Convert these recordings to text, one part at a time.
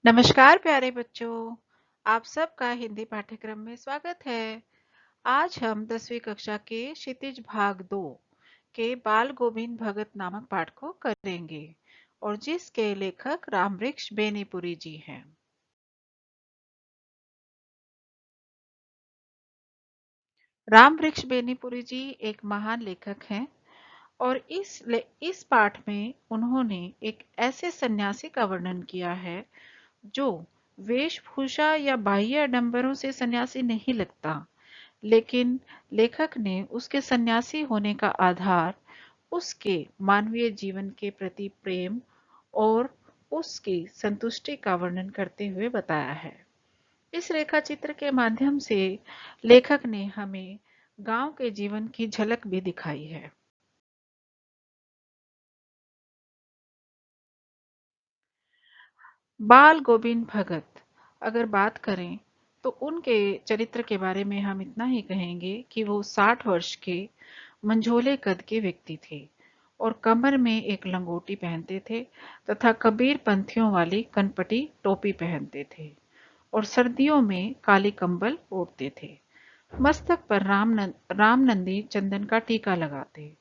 नमस्कार प्यारे बच्चों, आप सबका हिंदी पाठ्यक्रम में स्वागत है। आज हम 10वीं कक्षा के क्षितिज भाग 2 के बाल गोविंद भगत नामक पाठ को करेंगे और जिसके लेखक रामवृक्ष बेनीपुरी जी हैं। रामवृक्ष बेनीपुरी जी एक महान लेखक हैं और इस पाठ में उन्होंने एक ऐसे सन्यासी का वर्णन किया है जो वेशभूषा या बाह्य आडंबरों से सन्यासी नहीं लगता, लेकिन लेखक ने उसके सन्यासी होने का आधार उसके मानवीय जीवन के प्रति प्रेम और उसकी संतुष्टि का वर्णन करते हुए बताया है। इस रेखा चित्र के माध्यम से लेखक ने हमें गांव के जीवन की झलक भी दिखाई है। बाल गोविंद भगत अगर बात करें तो उनके चरित्र के बारे में हम इतना ही कहेंगे कि वो 60 वर्ष के मंझोले कद के व्यक्ति थे और कमर में एक लंगोटी पहनते थे तथा कबीर पंथियों वाली कनपटी टोपी पहनते थे और सर्दियों में काली कंबल ओढ़ते थे। मस्तक पर रामनंदी चंदन का टीका लगाते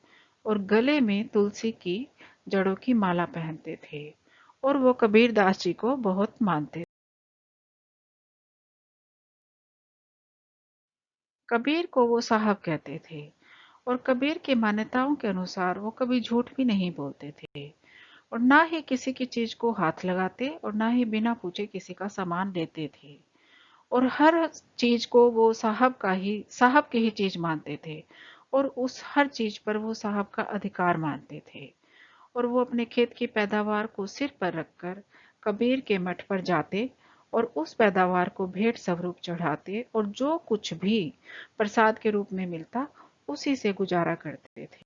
और गले में तुलसी की जड़ों की माला पहनते थे और वो कबीर दास जी को बहुत मानते। कबीर को वो साहब कहते थे और कबीर की मान्यताओं के अनुसार वो कभी झूठ भी नहीं बोलते थे और ना ही किसी की चीज को हाथ लगाते और ना ही बिना पूछे किसी का सामान लेते थे और हर चीज को वो साहब की ही चीज मानते थे और उस हर चीज पर वो साहब का अधिकार मानते थे और वो अपने खेत की पैदावार को सिर पर रखकर कबीर के मठ पर जाते और उस पैदावार को भेंट स्वरूप चढ़ाते और जो कुछ भी प्रसाद के रूप में मिलता उसी से गुजारा करते थे।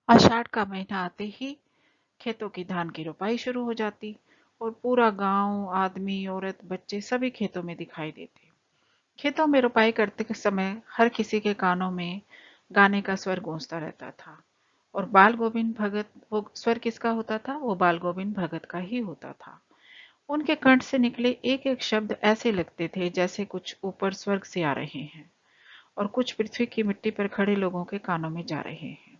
आषाढ़ का महीना आते ही खेतों की धान की रोपाई शुरू हो जाती और पूरा गांव, आदमी, औरत, बच्चे सभी खेतों में दिखाई देते। खेतों में रोपाई करते समय हर किसी के कानों में गाने का स्वर गूंजता रहता था और बाल गोविंद भगत, वो स्वर किसका होता था? वो बाल गोविंद भगत का ही होता था। उनके कंठ से निकले एक एक शब्द ऐसे लगते थे जैसे कुछ ऊपर स्वर्ग से आ रहे हैं और कुछ पृथ्वी की मिट्टी पर खड़े लोगों के कानों में जा रहे हैं।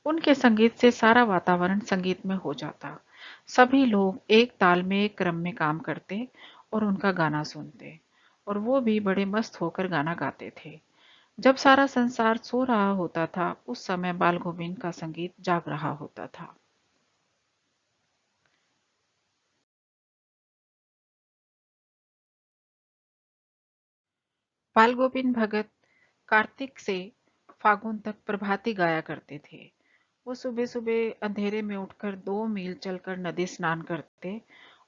उनके संगीत से सारा वातावरण संगीत में हो जाता। सभी लोग एक ताल में, एक क्रम में काम करते और उनका गाना सुनते और वो भी बड़े मस्त होकर गाना गाते थे। जब सारा संसार सो रहा होता था उस समय बाल गोविंद का संगीत जाग रहा होता था। बाल गोविंद भगत कार्तिक से फागुन तक प्रभाती गाया करते थे। वो सुबह सुबह अंधेरे में उठकर 2 मील चलकर नदी स्नान करते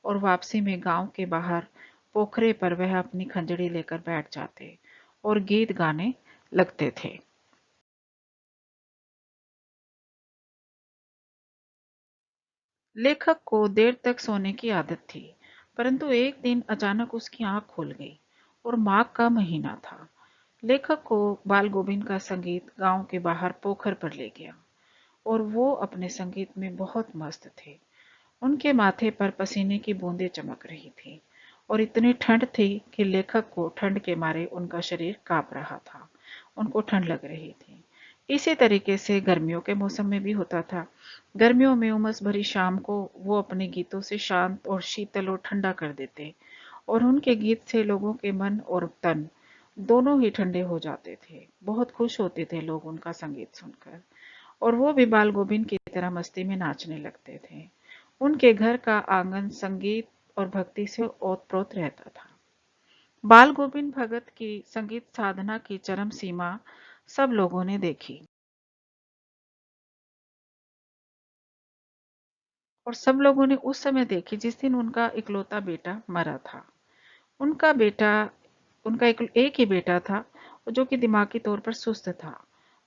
और वापसी में गांव के बाहर पोखरे पर वह अपनी खंजड़ी लेकर बैठ जाते और गीत गाने लगते थे। लेखक को देर तक सोने की आदत थी, परंतु एक दिन अचानक उसकी आंख खुल गई और माघ का महीना था। लेखक को बाल गोविंद का संगीत गांव के बाहर पोखर पर ले गया और वो अपने संगीत में बहुत मस्त थे। उनके माथे पर पसीने की बूंदें चमक रही थी और इतनी ठंड थी कि लेखक को ठंड के मारे उनका शरीर कांप रहा था। उनको ठंड लग रही थी। इसी तरीके से गर्मियों के मौसम में भी होता था। गर्मियों में उमस भरी शाम को वो अपने गीतों से शांत और शीतल और ठंडा कर देते और उनके गीत से लोगों के मन और तन दोनों ही ठंडे हो जाते थे। बहुत खुश होते थे लोग उनका संगीत सुनकर और वो भी बाल गोविंद की तरह मस्ती में नाचने लगते थे। उनके घर का आंगन संगीत और भक्ति से ओत-प्रोत रहता था। बाल गोविंद भगत की संगीत साधना की चरम सीमा सब लोगों ने देखी और सब लोगों ने उस समय देखी जिस दिन उनका इकलौता बेटा मरा था। उनका बेटा उनका एक ही बेटा था जो कि दिमागी तौर पर सुस्त था।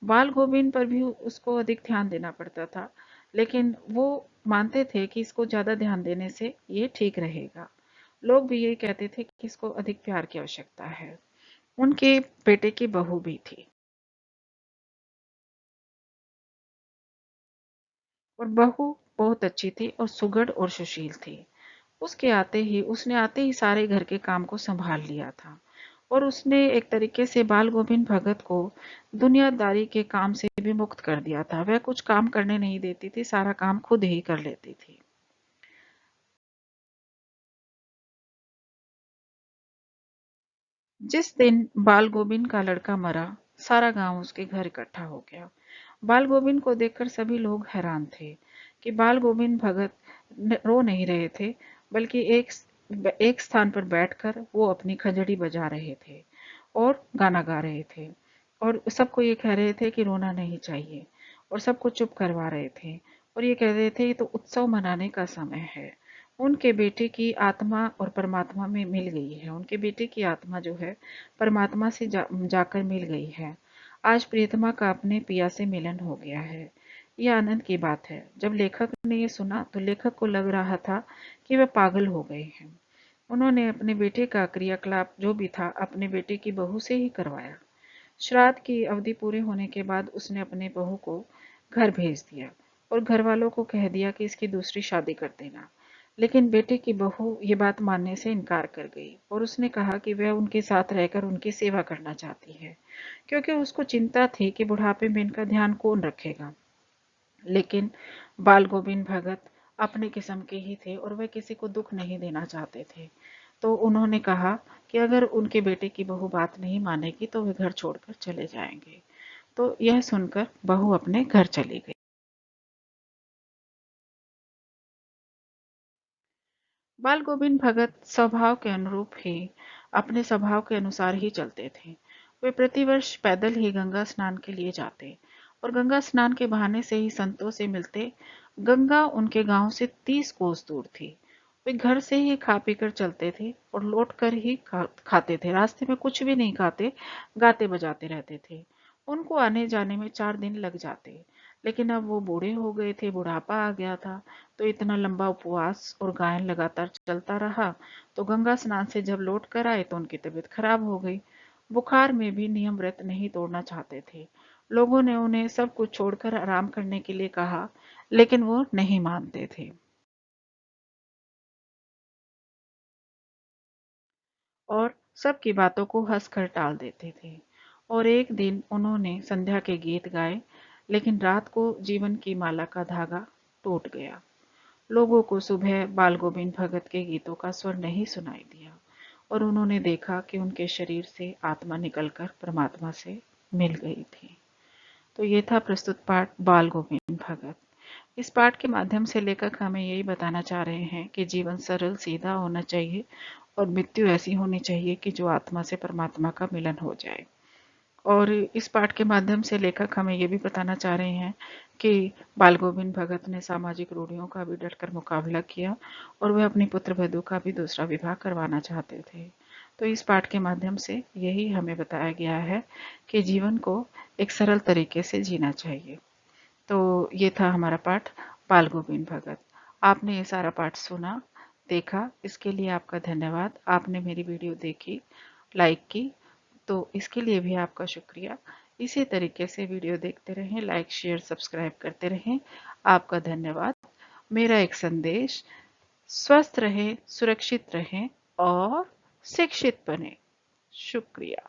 बाल गोविंद पर भी उसको अधिक ध्यान देना पड़ता था, लेकिन वो मानते थे कि इसको ज्यादा ध्यान देने से ये ठीक रहेगा। लोग भी यही कहते थे कि इसको अधिक प्यार की आवश्यकता है। उनके बेटे की बहू भी थी और बहू बहुत अच्छी थी और सुघड़ और सुशील थी। उसने आते ही सारे घर के काम को संभाल लिया था और उसने एक तरीके से बाल गोविंद भगत को दुनियादारी के काम से भी मुक्त कर दिया था। वह कुछ काम करने नहीं देती थी, सारा काम खुद ही कर लेती थी। जिस दिन बाल गोविंद का लड़का मरा, सारा गांव उसके घर इकट्ठा हो गया। बाल गोविंद को देखकर सभी लोग हैरान थे कि बाल गोविंद भगत रो नहीं रहे थे, बल्कि एक स्थान पर बैठकर वो अपनी खंजड़ी बजा रहे थे और गाना गा रहे थे और सबको ये कह रहे थे कि रोना नहीं चाहिए और सबको चुप करवा रहे थे और ये कह रहे थे ये तो उत्सव मनाने का समय है। उनके बेटे की आत्मा और परमात्मा में मिल गई है। उनके बेटे की आत्मा जो है परमात्मा से जाकर मिल गई है। आज प्रियतमा का अपने पिया से मिलन हो गया है। यह आनंद की बात है। जब लेखक ने ये सुना तो लेखक को लग रहा था कि वह पागल हो गए हैं। उन्होंने अपने बेटे का क्रियाकलाप जो भी था अपने बेटे की बहू से ही करवाया। श्राद्ध की अवधि पूरे होने के बाद उसने अपने बहू को घर भेज दिया और घर वालों को कह दिया कि इसकी दूसरी शादी कर देना। लेकिन बेटे की बहू ये बात मानने से इनकार कर गई और उसने कहा कि वह उनके साथ रहकर उनकी सेवा करना चाहती है, क्योंकि उसको चिंता थी कि बुढ़ापे में इनका ध्यान कौन रखेगा। लेकिन बाल गोविंद भगत अपने किस्म के ही थे और वे किसी को दुख नहीं देना चाहते थे। तो उन्होंने कहा कि अगर उनके बेटे की बहू बात नहीं मानेगी तो वे घर छोड़कर चले जाएंगे। तो यह सुनकर बहू अपने घर चली गई। बाल गोविंद भगत स्वभाव के अनुरूप ही अपने स्वभाव के अनुसार ही चलते थे। वे प्रतिवर्ष पैदल ही गंगा स्नान के लिए जाते और गंगा स्नान के बहाने से ही संतों से मिलते। गंगा उनके गांव से 30 कोस दूर थी। वे घर से ही खा पीकर चलते थे और लौट कर ही खाते थे। रास्ते में कुछ भी नहीं खाते, गाते बजाते रहते थे। उनको आने जाने में 4 दिन लग जाते। लेकिन अब वो बूढ़े हो गए थे, बुढ़ापा आ गया था। तो इतना लंबा उपवास और गायन लगातार चलता रहा। तो गंगा स्नान से जब लौट कर आए तो उनकी तबीयत खराब हो गई। बुखार में भी नियम व्रत नहीं तोड़ना चाहते थे। लोगों ने उन्हें सब कुछ छोड़कर आराम करने के लिए कहा, लेकिन वो नहीं मानते थे और सबकी बातों को हंसकर टाल देते थे। और एक दिन उन्होंने संध्या के गीत गाए, लेकिन रात को जीवन की माला का धागा टूट गया। लोगों को सुबह बाल गोविंद भगत के गीतों का स्वर नहीं सुनाई दिया और उन्होंने देखा कि उनके शरीर से आत्मा निकलकर परमात्मा से मिल गई थी। तो ये था प्रस्तुत पाठ बाल गोविंद भगत। इस पाठ के माध्यम से लेखक हमें यही बताना चाह रहे हैं कि जीवन सरल सीधा होना चाहिए और मृत्यु ऐसी होनी चाहिए कि जो आत्मा से परमात्मा का मिलन हो जाए। और इस पाठ के माध्यम से लेखक हमें ये भी बताना चाह रहे हैं कि बाल गोविंद भगत ने सामाजिक रूढ़ियों का भी डटकर मुकाबला किया और वह अपनी पुत्र वधू का भी दूसरा विवाह करवाना चाहते थे। तो इस पाठ के माध्यम से यही हमें बताया गया है कि जीवन को एक सरल तरीके से जीना चाहिए। तो ये था हमारा पाठ बाल गोविंद भगत। आपने ये सारा पाठ सुना, देखा, इसके लिए आपका धन्यवाद। आपने मेरी वीडियो देखी, लाइक की, तो इसके लिए भी आपका शुक्रिया। इसी तरीके से वीडियो देखते रहें, लाइक शेयर सब्सक्राइब करते रहें। आपका धन्यवाद। मेरा एक संदेश, स्वस्थ रहें, सुरक्षित रहें और शिक्षित बने। शुक्रिया।